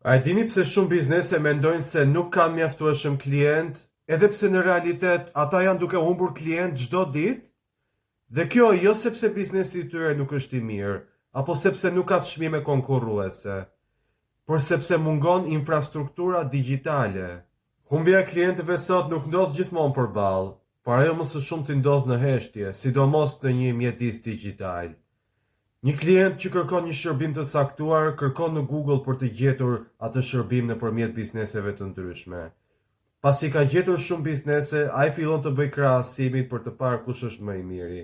A e dini pse shumë biznese mendojnë se nuk kanë mjaftueshëm klient, edhe pse në realitet ata janë duke humbur klient çdo ditë? Dhe kjo jo sepse biznesi i tyre nuk është i mirë, apo sepse nuk ka çmime konkurruese, por sepse mungon infrastruktura digjitale. Humbja e klientëve sot nuk ndodh gjithmonë përballë, por ajo më së shumti ndodh në heshtje, sidomos në një mjedis digjital. Një klient që kërkon një shërbim të caktuar, kërkon në Google për të gjetur atë shërbim nëpërmjet bizneseve të ndryshme. Pasi ka gjetur shumë biznese, ai fillon të bëjë krahasimin për të parë kush është më i miri.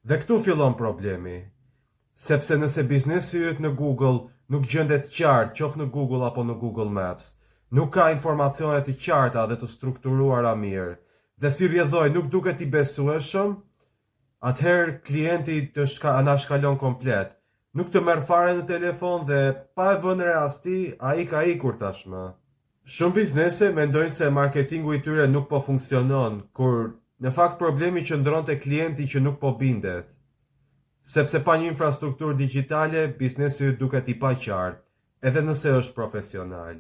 Dhe këtu fillon problemi. Sepse nëse biznesi yt në Google nuk gjendet qartë, qoftë në Google apo në Google Maps, nuk ka informacione të qarta dhe të strukturuara mirë, dhe si rrjedhoj nuk duket i besueshëm, atëherë klienti të anashkalon komplet, nuk të merr fare në telefon dhe pa e vënë re as ti, ai ka ikur tashmë. Shumë biznese mendojnë se marketingu i tyre nuk po funksionon, kur në fakt problemi qëndron te klienti që nuk po bindet. Sepse pa një infrastrukturë digjitale, biznesi duket i paqartë, edhe nëse është profesional.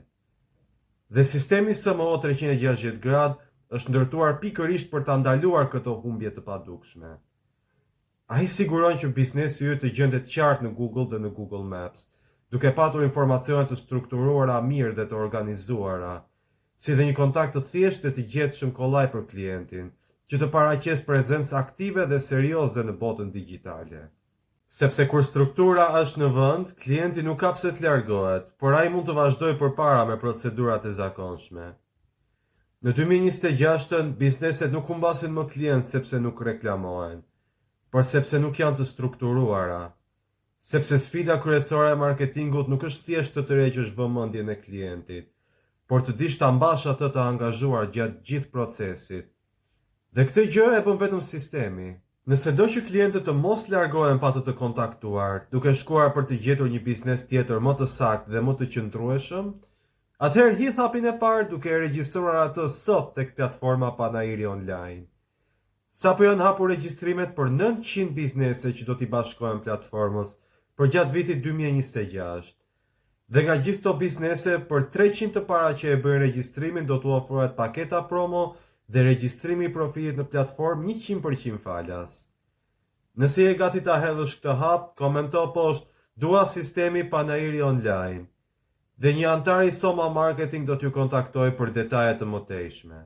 Dhe sistemi SMO 360 gradë është ndërtuar pikërisht për ta ndaluar këto humbje të padukshme. Ai siguron që biznesi yt të gjendet qartë në Google dhe në Google Maps, duke patur informacione të strukturuara mirë dhe të organizuara, si dhe një kontakt të thjeshtë dhe të gjetshëm kollaj për klientin, që të paraqes prezencë aktive dhe serioze në botën digjitale. Sepse kur struktura është në vend, klienti nuk ka pse të largohet, por ai mund të vazhdojë përpara me procedurat e zakonshme. Në 2026, bizneset nuk humbasin më klientë sepse nuk reklamohen, por sepse nuk janë të strukturuara. Sepse sfida kryesore e marketingut nuk është thjesht të tërheqësh vëmendjen e klientit, por të dish ta mbash atë të angazhuar gjatë gjithë procesit. Dhe këtë gjë e bën vetëm sistemi. Nëse do që klientët të mos largohen pa të kontaktuar, duke shkuar për të gjetur një biznes tjetër më të saktë dhe më të qëndrueshëm, atëherë hidh hapin e parë duke e regjistruar atë sot tek platforma Panairi Online. Sapo janë hapur regjistrimet për 900 biznese që do t'i bashkohen platformës për gjatë vitit 2026. Dhe nga gjithë këto biznese, për 300 të para që e bëjnë regjistrimin do t'u ofrohet paketa promo dhe regjistrimi i profilit në platformë 100% falas. Nëse je gati ta hedhësh këtë hap, komento poshtë "Dua sistemi Panairi Online" dhe një antar i Soma Marketing do t'ju kontaktoj për detaje të mëtejshme.